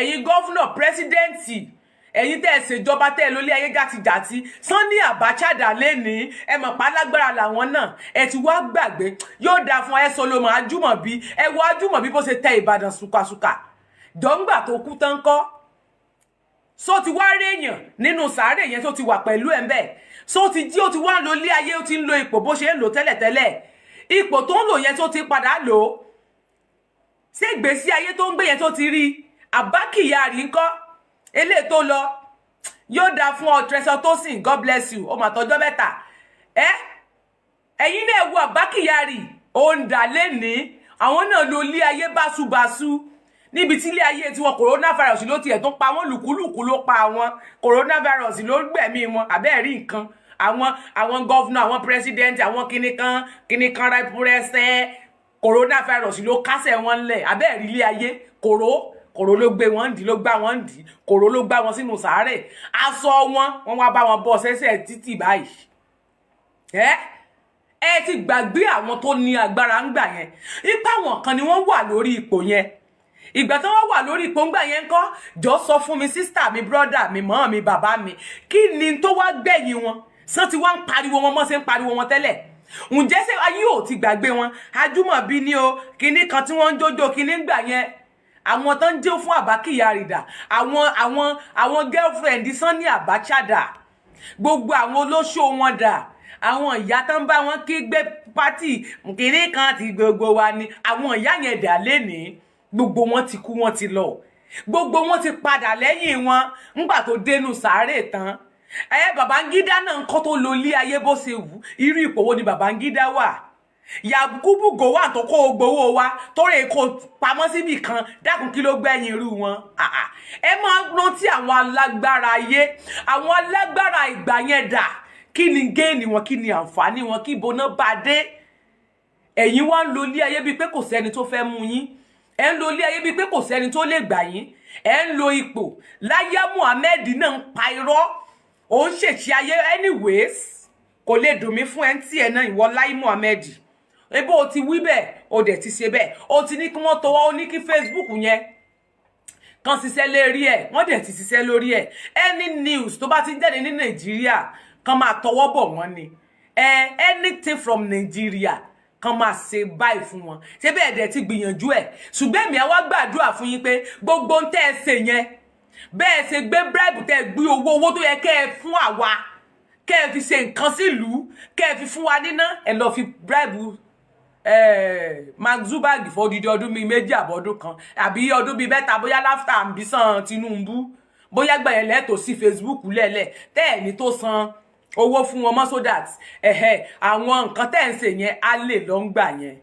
ẹ̀yin governor president ẹ̀yin tẹ́ ṣèjọba tẹ́ lólé ayé jàtijàti Sani Abacha dà lẹ́ni ẹ mọ̀ pa lágbára làwọn náà ẹ ti wá gbàgbé yóò dáa fún ẹ Solomon Ajúmọ̀bí ẹ wo Ajúmọ̀bí bó ṣe tẹ Ìbàdàn sùkàsùkà dọ́ngbà tó kú tán kọ́ so ti wá réèyàn nínú sàárè yẹn tó ti wà pẹ̀lú ẹ̀ ń bẹ̀ so ti jí ó ti wá lólé ayé ó ti ń lo ipò bó ṣe ń lò tẹ́lẹ̀tẹ́lẹ̀ ipò tó ń lò yẹn tó ti padà lò ó ṣé ìgbésí ayé tó ń gbé yẹn tó ti rí Abba Kyari ńkọ́ eléyìí tó lọ yóò dáa fún ọ Tresor Tosin God bless you ó mà tọjọ́ mẹ́ta ẹ̀yin náà wo Abba Kyari ó ń dà lẹ́ni àwọn náà lo ilé ayé báṣubàṣu níbi tí ilé ayé tí wọn coronavirus ló tiẹ̀ tó pa wọ́n lùkúlùkù ló pa àwọn coronavirus ló gbẹ̀mí wọn àbẹ́ẹ̀rí nǹkan àwọn governor àwọn president àwọn kìnìkan rẹpúrẹsẹ coronavirus ló kásẹ̀ wọn lẹ̀ àbẹ́ẹ̀rí ilé ayé kòró ló gbé wọn dì ló gbá wọn dì kòró ló gbá wọn sínú sàárè aṣọ wọn wá bá wọn bọ́ sẹ́sẹ̀ títì báyìí ẹ ti gbàgbé àwọn tó ní agbára ń gbà yẹn ipa wọn kan ni wọ́n wà lórí ipò yẹn ìgbà tí wọ́n wà lórí ipò ń gbà yẹn ńkọ́ jọ sọ fún mi sister mi brother mi mọ́ mi bàbá mi kí ni tó wá gbẹ̀yìn wọn sàn ti wá ń pariwo wọn mọ́ ṣe ń pariwo wọn tẹ́lẹ̀ ǹjẹ́ ṣé ayé ò ti gbàgbé wọn Ajúmọ̀bí ni o kinní kan tí wọ́n ń jójó kinní gbà yẹn àwọn tó ń jẹ́ fún Abba Kyari dà àwọn girlfriend Sani Abacha dà gbogbo àwọn olóṣó wọn dà àwọn ìyá tó ń bá wọn kígbe pátì kinní kan ti gbogbo wa ni àwọn ìyá yẹn dà lénìí gbogbo wọn ti kú wọn ti lọ gbogbo wọn ti padà lẹ́yìn wọn ńgbà tó dénú sàárè tán Babangida náà nǹkan tó lo ilé ayé bó ṣe wù irú ipò wo ni Babangida wà Yakubu Gowon tó kó gbowó wa torí kó pamọ́ síbì kan dákun kí ló gbẹ̀yìn irú wọn ẹ máa rántí àwọn alágbára ayé àwọn alágbára ìgbà yẹn dà kí ni géènì wọn kí ni àǹfààní wọn kí ibo náà bá dé ẹ̀yin wá ń lo ilé ayé bíi pé kò sẹ́ni tó fẹ́ mú yín ẹ ń lo ilé ayé bíi pé kò sẹ́ni tó lè gbà yín ẹ ń lo ipò Láyà Muhammed náà ń pa irọ́ ó ń ṣèṣì ayé anyways kò lè dùn mí fún ẹ ń tí ẹ náà ìwọ Láyà Muhammed ebo o ti wí bẹ́ẹ̀ o dẹ̀ ti ṣe bẹ́ẹ̀ o ti ní kí wọ́n tọwọ́ ó ní kí Facebook yẹn kan ṣiṣẹ́ lérí ẹ̀ wọ́n dẹ̀ ti ṣiṣẹ́ lórí ẹ̀ any news tó bá ti jáde ní Nàìjíríà kan máa tọwọ́ bọ̀ wọ́n ni anything from Nigeria kan máa ṣe báyìí fún wọn ṣé bẹ́ẹ̀ dẹ̀ ti gbìyànjú ẹ̀ ṣùgbọ́n èmi àwa gbàdúrà fún yín pé gbogbo ń tẹ́ ẹ ṣe yẹn bẹ́ẹ̀ ṣe gbé bribe tẹ́ ẹ gbé owó tó yẹ kẹ́ ẹ fún àwa kẹ́ ẹ fi ṣe nǹkan sílùú kẹ́ ẹ fi fún wa níná ẹ lọ fi bribe Mark Zuckerberg for odidi ọdún mi méjì àbọ̀dún kan àbí ọdún bíi mẹ́ta bóyá láfta àǹbísàn Tinubu bóyá gbẹ̀yẹ̀ lẹ́tọ̀ sí Facebook lẹ́lẹ̀ tẹ́ ẹ̀ ní tó san owó fún wọn mọ́ so that àwọn nǹkan tẹ́ ẹ̀ ń ṣe yẹn á lè lọ ń gbà yẹn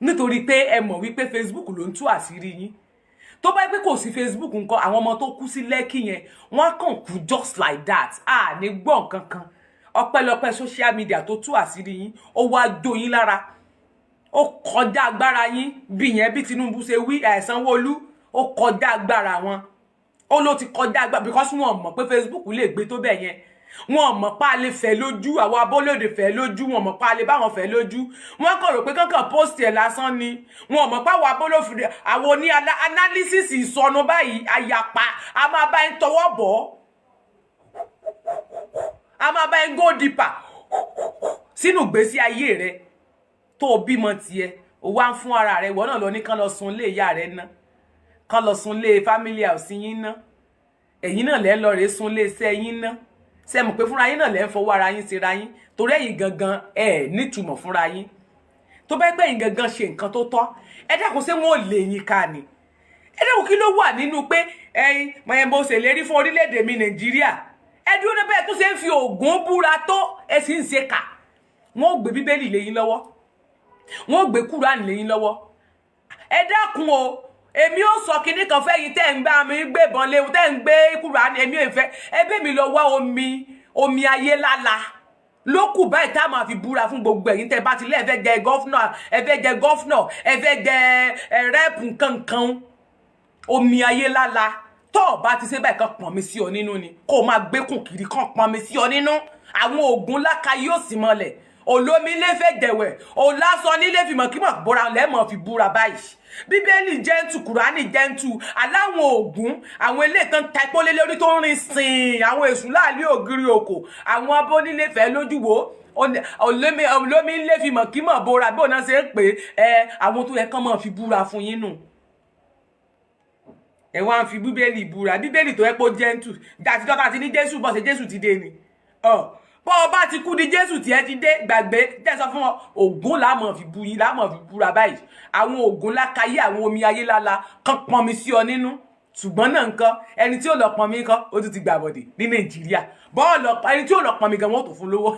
nítorí pé ẹ mọ̀ wípé Facebook ló ń tú àṣírí yín tó bá pé kò sí Facebook nǹkan àwọn ọmọ tó kú sí Lẹ́kì yẹn wọ́n kàn kú just like that ní gbọ́ nǹkan kan ọpẹ́lọpẹ́ social media tó tú àṣírí yín ó wá jó yín lára ó kọjá agbára yín bí yẹn bí Tinubu ṣe wí Sanwó-Olú ó kọjá agbára wọn ó ló ti kọjá agbára because wọn mọ̀ pé Facebook lè gbé tó bẹ́ẹ̀ yẹn wọn mọ̀ pa lè fẹ́ lójú àwọn abólóde fẹ́ lójú wọn mọ̀ pa lè bá wọn fẹ́ lójú wọn kàn rò pé kankan post ẹ̀ lásán ni wọn mọ̀ pa àwọn abólóde àwọn ní analysis ìsọnù báyìí àyàpá a máa bá ń tọwọ́ bọ̀ a máa bá ń go deeper sínú ìgbésí ayé rẹ tó bímọ tiẹ̀ ó wá ń fún ara rẹ wọ́n náà lọ ní kán lọ sun lé ìyá rẹ ná kán lọ sun lé family house yín ná ẹ̀yin náà lẹ́ lọ rè sun lé iṣẹ́ yín ná ṣé mọ̀ pé fúnra yín náà lẹ́ ń fọwọ́ ara yín ṣera yín torí ẹ̀yin gangan nítumọ̀ fúnra yín tó bá pẹ́ ẹ̀yin gangan ṣe nǹkan tó tọ́ ẹ dákun ṣé wọn ò lè yín ká ni ẹ dákun kí ló wà nínú pé ẹ̀yin mo ṣèlérí fún orílẹ̀-èdè mi Nàìjíríà ẹ dúró ní bẹ́ẹ̀ tó ṣe ń fi ògùn búra tó ẹ sì ń ṣe kà wọn ò gbé Bíbélì lé yín lọ́wọ́ wọn ò gbé Kúránì lé yín lọ́wọ́ ẹ dákun o èmi ò sọ kinní kan fẹ́ yín tẹ́ ń gbá mi gbébọn léwu tẹ́ ń gbé Kúránì èmi ò fẹ́ ẹbí mi lọ wá omi ayé lála ló kù báyìí tá máa fi búra fún gbogbo ẹ̀yin tẹ́ bá ti lẹ́ ẹ fẹ́ jẹ gọ́fúnà ẹ fẹ́ jẹ gọ́fúnà ẹ fẹ́ jẹ rẹ́pù kankan omi ayé lála tó bá ti ṣe báyìí kan pọ̀n mi sí ọ nínú ni kó máa gbékùn kiri kan pọ̀n mi sí ọ nínú àwọn oògùn láka yóò sì mọ́lẹ̀ olómi ilé fẹ́ dẹ̀wẹ̀ òlásọ nílé fi mọ̀ kí mọ̀ bóra lẹ́mọ̀ fi búra báyìí bíbélì gentle kùránì gentle aláwọn ògún àwọn ilé tán ta ipò lé lórí tó ń rìn sìn àwọn èṣù láàlí ògiri òkò àwọn abónílé fẹ́ lójú wo olómi ń lé fi mọ̀ kí mọ̀ bora bí òun náà ṣe ń pè àwọn tó yẹ kán mọ̀ fi búra fún yín nù ẹ wá ń fi bíbélì búra bíbélì tó yẹ pé ó gentle àti tọ́ta ti ní jésù bọ́ ṣe jésù ti dé ni bọ́ ọ bá ti kú di jésù tí ẹ ti dé gbàgbé jẹ́ sọ fún wọn ògún láàmọ̀ fi bu yín láàmọ̀ fi búra báyìí àwọn ògún lákàyé àwọn omi ayé lála kan pọnmi sí ọ nínú ṣùgbọ́n náà nǹkan ẹni tí ó lọ pọnmi kan ó tún ti gbàbọ̀dè ní nàìjíríà bọ́ọ̀lù ẹni tí ó lọ pọnmi gan wọ́n tó fún lówó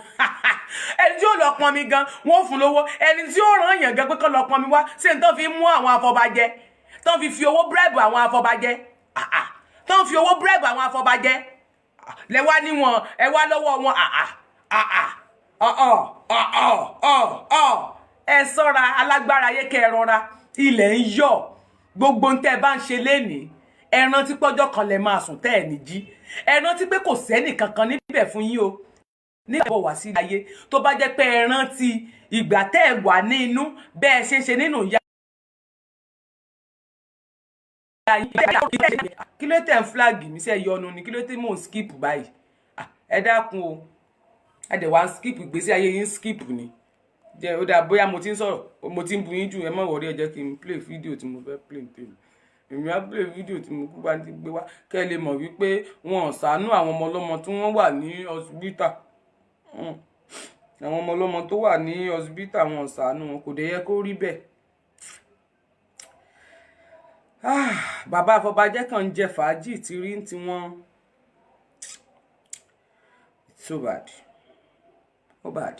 ẹni tí ó lọ pọnmi gan wọ́n fún lówó ẹni tí ó ràn yàn gan pé kán lọ pọnmi wá ṣé n tán fi mú àwọn afọbajẹ tán fi owó bírèbù àwọn afọbajẹ tán fi owó bírèbù àwọn afọbajẹ lẹ́wà níwọ̀n ẹ wá lọ́wọ́ wọn ẹ ṣọ́ra alágbára ayé kẹ́ ẹ rọra ilẹ̀ ń yọ̀ gbogbo ń tẹ́ bá ń ṣe lénìí ẹ rántí pọ́jọ́ kan lẹ máa sùn tẹ́ ẹ̀ ní jí ẹ rántí pé kò sẹ́nì kankan níbẹ̀ fún yín o nígbà bọ̀ wá sí ayé tó bá jẹ́ pé ẹ rántí ìgbà tẹ́ ẹ wà ní inú bẹ́ẹ̀ ṣe nínú ìyá kí ló tẹ̀ ń flag mi sẹ́ yọnu ni kí ló tẹ̀ mò ń skip báyìí ẹ dákun o ẹ dẹ̀ wá ń skip ìgbésí ayé yín skip ni jẹ́ ó dáa bóyá mo ti ń sọ̀rọ̀ mo ti ń bu yín jù ẹ má wọrí ẹ jẹ́ kí n play fídíò tí mo fẹ́ play tèmi èmi á play fídíò tí mo kú bá ti gbé wá kẹ́ ẹ lè mọ̀ wípé wọn ò ṣàánú àwọn ọmọ ọlọ́mọ tí wọ́n wà ní hospital àwọn ọmọ ọlọ́mọ tó wà ní hospital wọn ò ṣàánú wọn kò dé yẹ kó rí bẹ́ẹ̀. Bàbá àfọbàjẹ́ kan ń jẹ fàájì tí rí tí wọ́n so bad oh bad.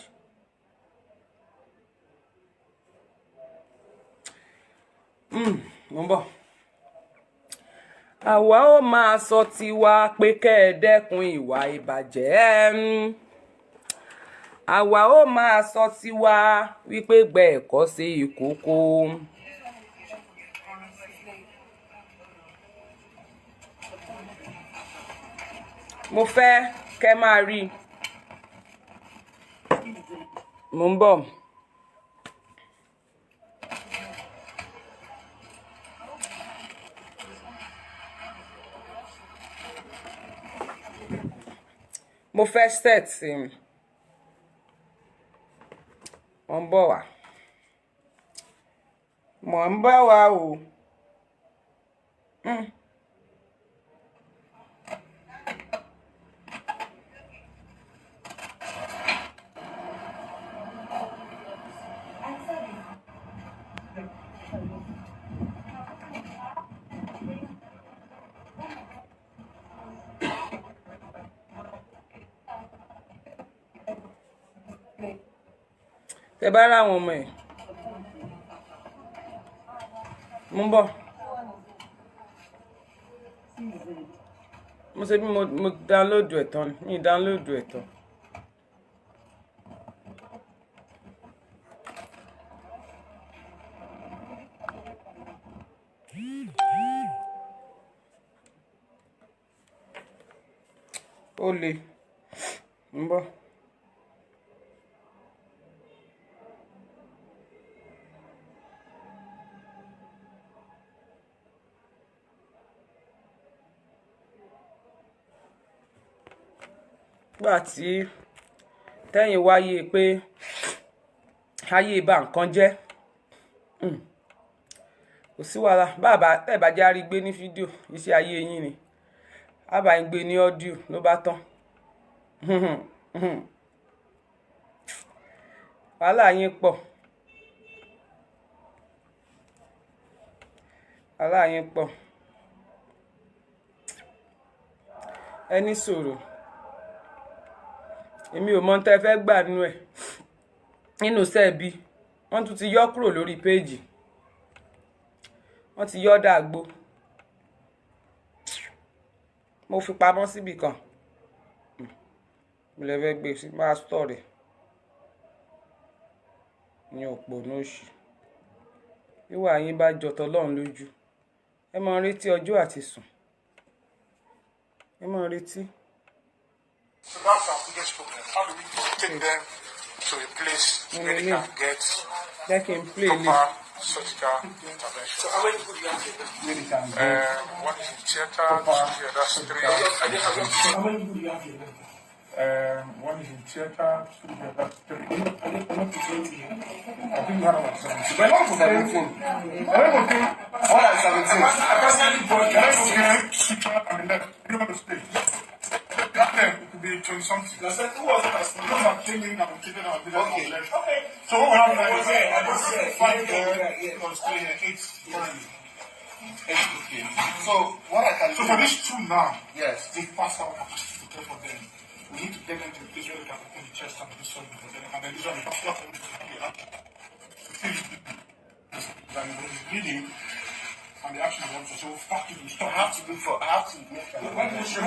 Mo ń bọ̀. Àwa ó máa sọ tiwa pé kẹ́ ẹ dẹ́kun ìwà ìbàjẹ́. Àwa ó máa sọ tiwa wípé gbẹ ẹ̀kọ́ sí ìkókó. Mo fẹ́ kẹ́ máa rí. Mo ń bọ̀. Mo fẹ́ set mo ń bọ̀ wá. Mo ń bọ̀ wá o. Tẹ́ bá ra àwọn ọmọ ẹ̀ mo ń bọ̀ mo ṣe bí mo download ẹ̀ tán ní download ẹ̀ tán. Ó le ń bọ̀. Gbà tí tẹ́yìn wáyé pé ayé ìbá nǹkan jẹ́ kò sí wàhálà bàbá tẹ́ẹ̀bá járí gbé ní fídíò iṣẹ́ ayé yín ni àbá ń gbé ní ọ́díò ló bá tán wàhálà yín pọ̀ wàhálà yín pọ̀ ẹni sọ̀rọ̀ èmi ò mọ̀ tẹ́ fẹ́ gbà nínú ẹ̀ nínú sẹ́ẹ̀bí wọ́n tún ti yọ kúrò lórí péèjì wọ́n ti yọ dàgbò mo fi pamọ́ síbì kan mo lè fẹ́ gbé sí máa stọ̀ rẹ̀ ní òpó nóòṣì wíwà yín bá jọtọ̀ lọ́run lójú ẹ máa retí ọjọ́ àti sùn ẹ máa retí. So that's our biggest problem. How do we take them to a place where they can get proper surgical intervention. So how many people do you have here? One is in theater, that's 3. How many people do you have here? One is in theater, that's 3. I think we have about 17. But not 17. More than 17. I personally brought you. You on the stage. That time it could be 20 something. Who was it? Those are changing and keeping our business on left. Okay. So what we have now I was there. 5 there, 8 currently. 8, okay. So what I can So do, for these 2 now, yes, we pass our capacity to care for them. We need to get them to the place where they can open the chest and do something for them. And then this one is particular for them to bleeding and the action is also so fuck you, stop. I have to make When did they shoot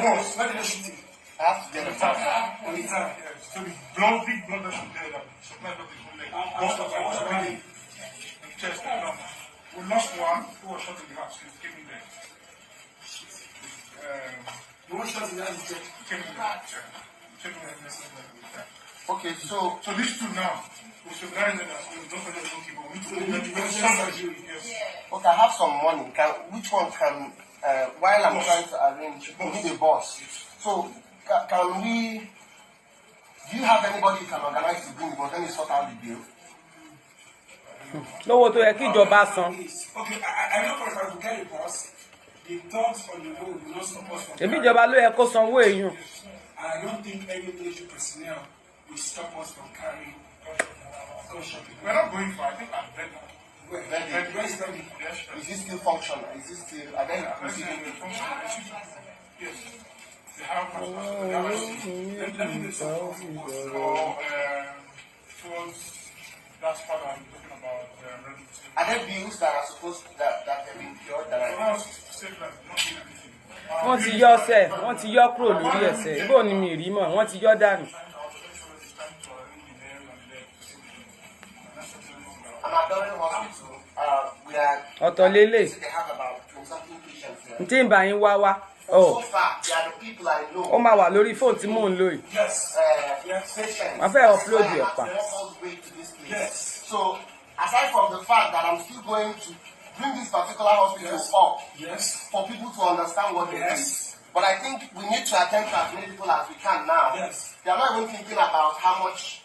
him? I have to get a tap. On the time. So the blood, big blood that should there that supply blood is one leg. Most of it was bleeding in the chest and down. We lost one who was shot in the heart, so he came in there. You want shots in that? Came in there. Came in there. Okay, so So these 2 now, we should learn that we don't forget to keep on. We need to Yes. okay, I have some money. Which one can while I'm trying to arrange, we need a boss. So can we? Do you have anybody you can organize to bring? But then you sort out the bill. lówó tó yẹ kí ìjọba san. Okay, I know for a fact we get a boss. The thugs on the road will not stop us from èmi ìjọba ló yẹ kó sanwó èèyàn. And I don't think any military personnel will stop us from carrying gunshot. We're not going for, I think I'm better. Where is that? Is it still functional? Is it still? I think Yes. They have towards that part I'm talking about are there bills that are supposed that have been cured that are wọ́n ti yọ ọsẹ̀ wọ́n ti yọ kúrò lórí ẹsẹ̀ ibò ni mi rí mọ́ wọ́n ti yọ dànù. I'm at Doran Hospital. We are. ọ̀tọ̀ lélẹ̀ They have about 20-something patients here. n tí ń bá yín wá wá So far, they are the people I know. ó máa wà lórí fóònù tí mò ń lò yìí. Yes. Patients. wọ́n fẹ́ upload ẹ̀ pa. They walk all the way to this place. Yes. So, aside from the fact that I'm still going to bring this particular hospital up Yes. for people to understand what they do. Yes. But I think we need to attend to as many people as we can now. Yes. They are not even thinking about how much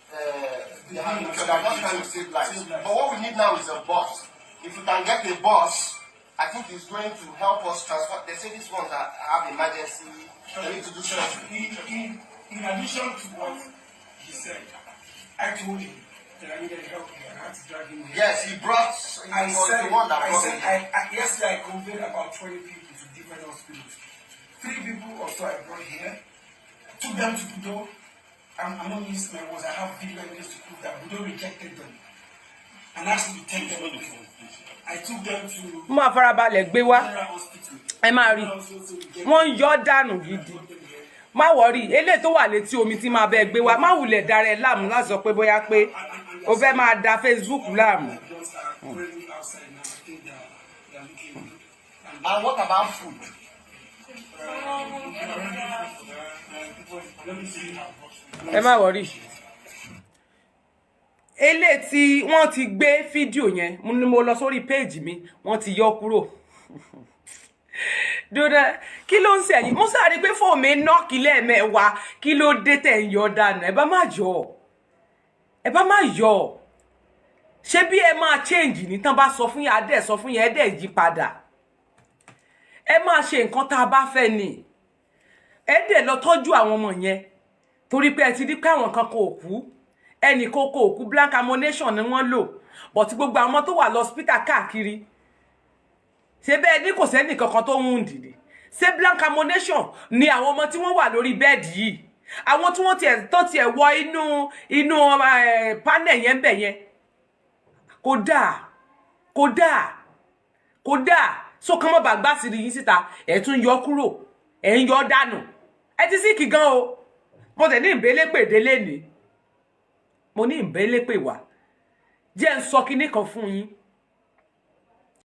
they have because they are just trying to save lives. But what we need now is a bus. If we can get a bus, I think it's going to help us transfer. They say these ones that have emergency, they need to do something. In addition to what he said, I told him that I needed help here. I had to drag him here. Yes, he brought. He was the one that brought him. Yesterday I conveyed about 20 people to different hospitals. 3 people or so I brought here, took them to Budo. I'm not used to my words. I have video evidence to prove that Budo rejected them and asked me to take them. I took them to mo máa farabalẹ̀ gbé wá General Hospital. ẹ máa rí wọ́n ń yọ dànù gidi má wọrí eléyìí tó wà létí omi tí máa bẹ gbé wá má wulẹ̀ dára ẹ láàmú láti sọ pé bóyá pé o fẹ́ máa da Facebook láàmú. And what about food? ẹ má wọrí eléyìí tí wọ́n ti gbé fídíò yẹn ni mo lọ sórí péèjì mi wọ́n ti yọ kúrò dúdú kí ló ń sẹ́yìn mo sáré pé fóònù mi nọ́ọ̀kì lẹ́ẹ̀mẹ́wàá kí ló dé tẹ̀ ń yọ dànù ẹ bá má yọ ṣé bí ẹ máa change ní tán bá sọ fún yẹn adẹ́ sọ fún yẹn ẹ dẹ̀ yí padà ẹ máa ṣe nǹkan tá a bá fẹ́ ni ẹ dẹ̀ lọ tọ́jú àwọn ọmọ yẹn torí pé ẹ ti rí pé àwọn kan kò kú ẹnì kókó òkú blank ammunition ni wọ́n lò but gbogbo àwọn tó wà lọ́spítà káàkiri ṣé bẹ́ẹ̀ ní kò sẹ́ni kankan tó ń dìde ṣé blank ammunition ni àwọn ọmọ tí wọ́n wà lórí bẹ́ẹ̀dì yìí àwọn tí wọ́n tiẹ̀ wọ inú panel yẹn bẹ̀ yẹn kódà so kàn mọ́ bàgbà sí yín síta ẹ̀ tún yọ kúrò ẹ̀ ń yọ dànù ẹ ti síkì gan o mo tẹ̀ ní ìbélépè délé ni mo ní ìbélépè wá jẹ́ ń sọ kinní kan fún yín